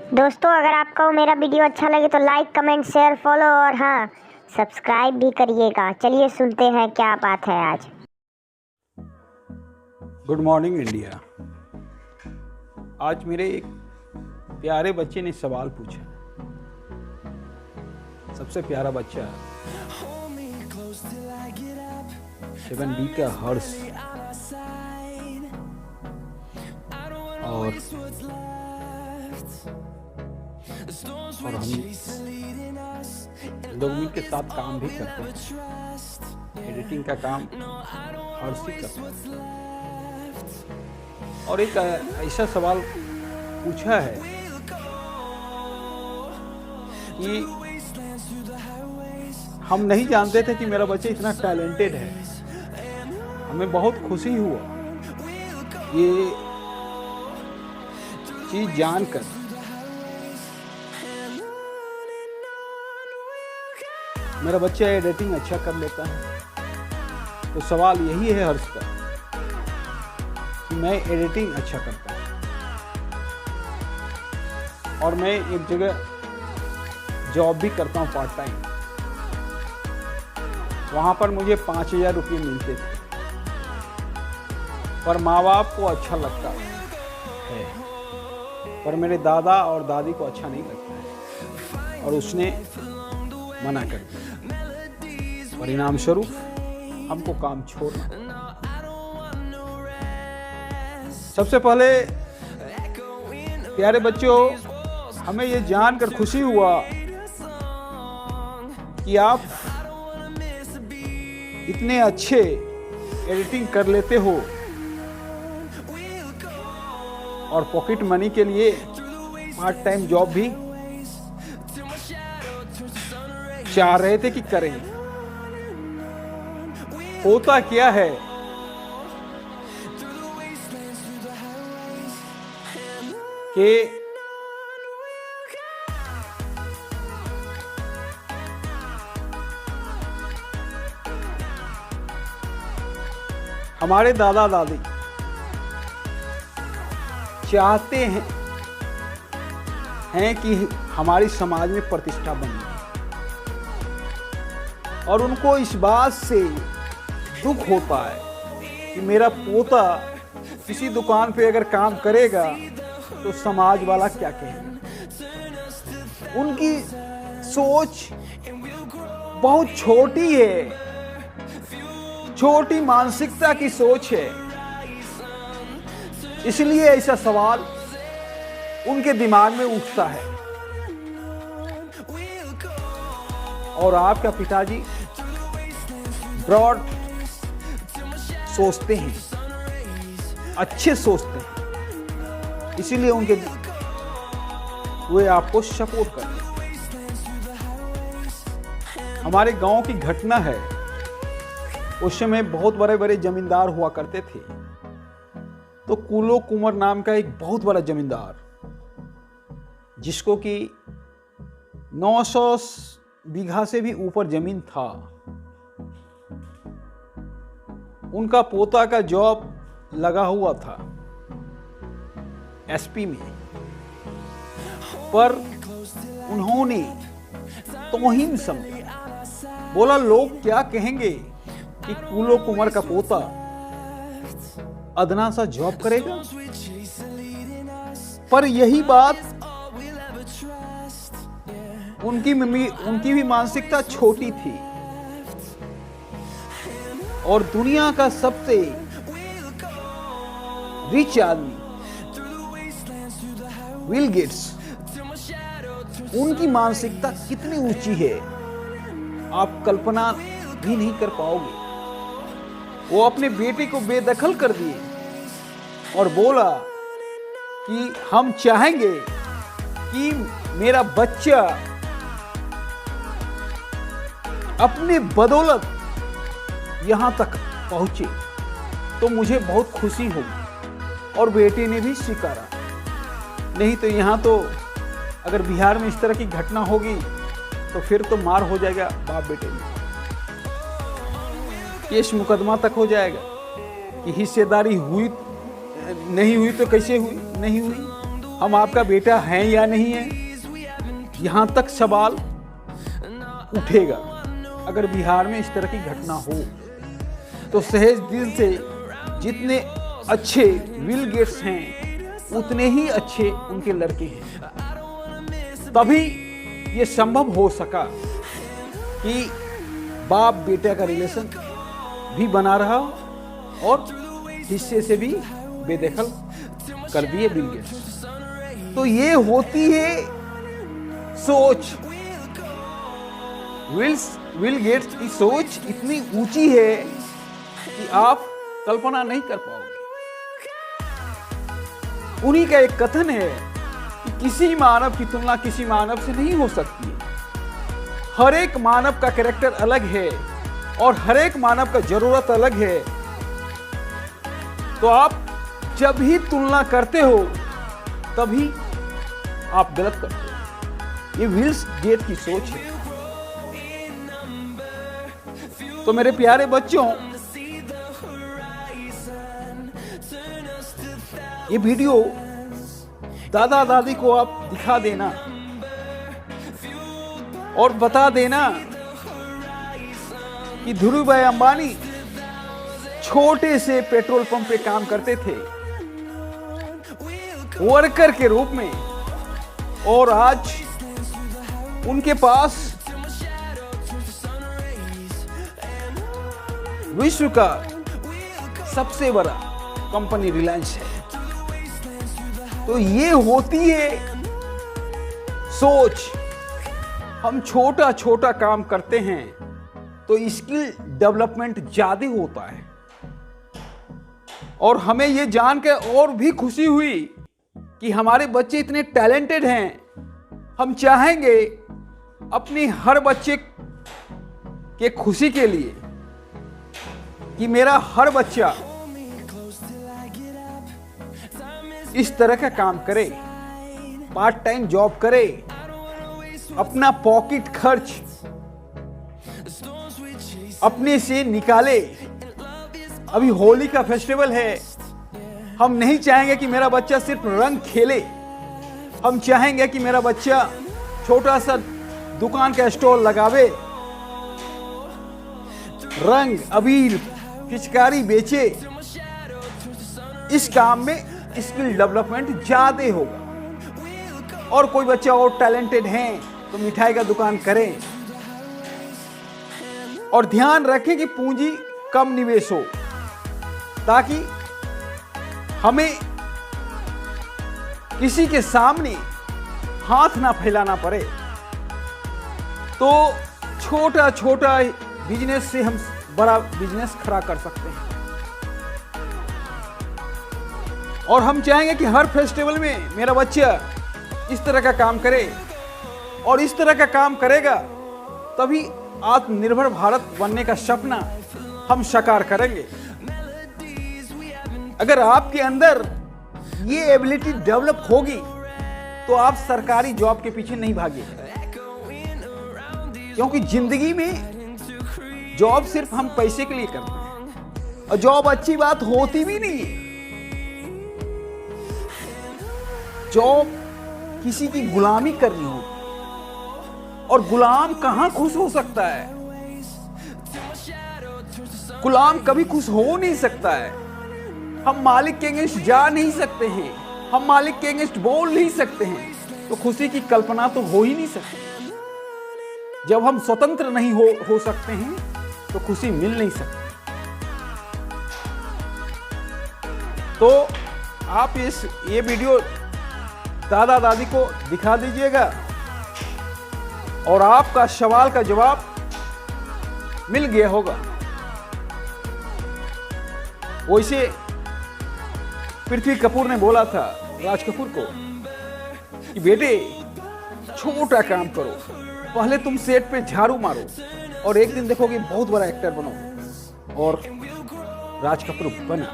दोस्तों, अगर आपको मेरा वीडियो अच्छा लगे तो लाइक, कमेंट, शेयर, फॉलो और हाँ, सब्सक्राइब भी करिएगा। चलिए सुनते हैं क्या बात है आज। Good morning India. आज मेरे एक प्यारे बच्चे ने सवाल पूछा। सबसे प्यारा बच्चा 7B का हर्ष और हम लोग मिलके साथ काम भी करते हैं। एडिटिंग का काम हर्ष ही करता है। और एक ऐसा सवाल पूछा है कि हम नहीं जानते थे कि मेरा बच्चा इतना टैलेंटेड है। हमें बहुत खुशी हुआ ये चीज जानकर। मेरा बच्चा एडिटिंग अच्छा कर लेता है, तो सवाल यही है हर्ष का कि मैं एडिटिंग अच्छा करता हूँ और मैं एक जगह जॉब भी करता हूँ पार्ट टाइम। वहाँ पर मुझे 5,000 रुपये मिलते थे, पर माँ बाप को अच्छा लगता है, पर मेरे दादा और दादी को अच्छा नहीं लगता है और उसने मना कर दिया। परिणाम स्वरूप हमको काम छोड़ना। सबसे पहले प्यारे बच्चों, हमें ये जानकर खुशी हुआ कि आप इतने अच्छे एडिटिंग कर लेते हो और पॉकेट मनी के लिए पार्ट टाइम जॉब भी चाह रहे थे कि करें। होता क्या है कि हमारे दादा दादी चाहते हैं कि हमारी समाज में प्रतिष्ठा बने और उनको इस बात से दुख होता है कि मेरा पोता किसी दुकान पे अगर काम करेगा तो समाज वाला क्या कहेगा। उनकी सोच बहुत छोटी है, छोटी मानसिकता की सोच है। इसलिए ऐसा सवाल उनके दिमाग में उठता है। और आपका पिताजी ब्रॉड सोचते हैं, अच्छे सोचते हैं, इसीलिए वे आपको सपोर्ट करते हैं। हमारे गांव की घटना है। उस समय बहुत बड़े बड़े जमींदार हुआ करते थे। तो कुलो कुंवर नाम का एक बहुत बड़ा जमींदार, जिसको कि 900 बीघा से भी ऊपर जमीन था, उनका पोता का जॉब लगा हुआ था एसपी में। पर उन्होंने तौहीन समझा, बोला लोग क्या कहेंगे कि कुलो कुंवर का पोता अदना सा जॉब करेगा। पर यही बात उनकी भी मानसिकता छोटी थी। और दुनिया का सबसे रिच आदमी बिल गेट्स, उनकी मानसिकता कितनी ऊंची है आप कल्पना भी नहीं कर पाओगे। वो अपने बेटे को बेदखल कर दिए और बोला कि हम चाहेंगे कि मेरा बच्चा अपने बदौलत यहां तक पहुंचे तो मुझे बहुत खुशी होगी। और बेटे ने भी स्वीकारा। नहीं तो यहां तो अगर बिहार में इस तरह की घटना होगी तो फिर तो मार हो जाएगा बाप बेटे में, केस मुकदमा तक हो जाएगा कि हिस्सेदारी हुई नहीं हुई तो कैसे हुई, नहीं हुई। हम आपका बेटा हैं या नहीं है, यहाँ तक सवाल उठेगा। अगर बिहार में इस तरह की घटना हो तो सहज दिल से जितने अच्छे बिल गेट्स हैं उतने ही अच्छे उनके लड़के हैं। तभी ये संभव हो सका कि बाप बेटे का रिलेशन भी बना रहा और हिस्से से भी बेदखल कर दिए बिल गेट्स। तो ये होती है सोच। बिल गेट्स की सोच इतनी ऊंची है कि आप कल्पना नहीं कर पाओगे। उन्हीं का एक कथन है कि किसी मानव की तुलना किसी मानव से नहीं हो सकती है। हर एक मानव का कैरेक्टर अलग है और हर एक मानव का जरूरत अलग है। तो आप जब ही तुलना करते हो तभी आप गलत करते हो। ये बिल गेट्स की सोच है। तो मेरे प्यारे बच्चों, ये वीडियो दादा दादी को आप दिखा देना और बता देना कि धीरू भाई अंबानी छोटे से पेट्रोल पंप पे काम करते थे वर्कर के रूप में, और आज उनके पास विश्व का सबसे बड़ा कंपनी रिलायंस है। तो ये होती है सोच। हम छोटा छोटा काम करते हैं तो स्किल डेवलपमेंट ज्यादा होता है। और हमें ये जानकर और भी खुशी हुई कि हमारे बच्चे इतने टैलेंटेड हैं। हम चाहेंगे अपनी हर बच्चे के खुशी के लिए कि मेरा हर बच्चा इस तरह का काम करे, पार्ट टाइम जॉब करे, अपना पॉकेट खर्च अपने से निकाले। अभी होली का फेस्टिवल है। हम नहीं चाहेंगे कि मेरा बच्चा सिर्फ रंग खेले। हम चाहेंगे कि मेरा बच्चा छोटा सा दुकान का स्टॉल लगावे, रंग अबीर पिचकारी बेचे। इस काम में स्किल डेवलपमेंट ज्यादा होगा। और कोई बच्चा और टैलेंटेड है तो मिठाई का दुकान करें। और ध्यान रखें कि पूंजी कम निवेश हो, ताकि हमें किसी के सामने हाथ ना फैलाना पड़े। तो छोटा छोटा बिजनेस से हम बड़ा बिजनेस खड़ा कर सकते हैं। और हम चाहेंगे कि हर फेस्टिवल में मेरा बच्चा इस तरह का काम करे, और इस तरह का काम करेगा तभी आत्मनिर्भर भारत बनने का सपना हम साकार करेंगे। अगर आपके अंदर ये एबिलिटी डेवलप होगी तो आप सरकारी जॉब के पीछे नहीं भागेंगे, क्योंकि जिंदगी में जॉब सिर्फ हम पैसे के लिए करते हैं और जॉब अच्छी बात होती भी नहीं है। जॉब किसी की गुलामी करनी होगी, और गुलाम कहां खुश हो सकता है? गुलाम कभी खुश हो नहीं सकता है। हम मालिक के अगेंस्ट जा नहीं सकते हैं, हम मालिक के अगेंस्ट बोल नहीं सकते हैं, तो खुशी की कल्पना तो हो ही नहीं सकती। जब हम स्वतंत्र नहीं हो सकते हैं तो खुशी मिल नहीं सकती। तो आप ये वीडियो दादा दादी को दिखा दीजिएगा और आपका सवाल का जवाब मिल गया होगा। वैसे पृथ्वी कपूर ने बोला था राज कपूर को कि बेटे छोटा काम करो, पहले तुम सेट पे झाड़ू मारो और एक दिन देखोगे बहुत बड़ा एक्टर बनो। और राज कपूर बना।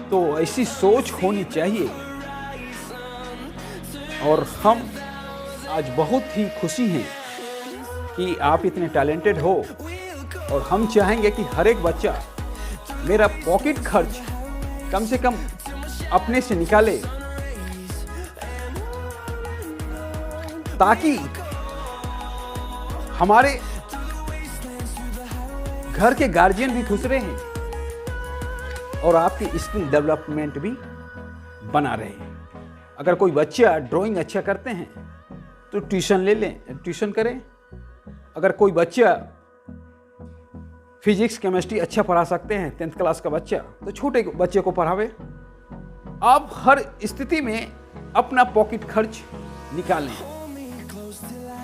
तो ऐसी सोच होनी चाहिए। और हम आज बहुत ही खुशी हैं कि आप इतने टैलेंटेड हो, और हम चाहेंगे कि हर एक बच्चा मेरा पॉकेट खर्च कम से कम अपने से निकाले ताकि हमारे घर के गार्जियन भी खुश रहें और आपकी स्किल डेवलपमेंट भी बना रहे। अगर कोई बच्चा ड्राइंग अच्छा करते हैं तो ट्यूशन ले लें, ट्यूशन करें। अगर कोई बच्चा फिजिक्स केमिस्ट्री अच्छा पढ़ा सकते हैं 10th क्लास का बच्चा, तो छोटे बच्चे को पढ़ावे। आप हर स्थिति में अपना पॉकेट खर्च निकालें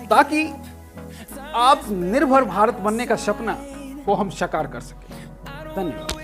ताकि आप निर्भर भारत बनने का सपना को हम साकार कर सकें। धन्यवाद।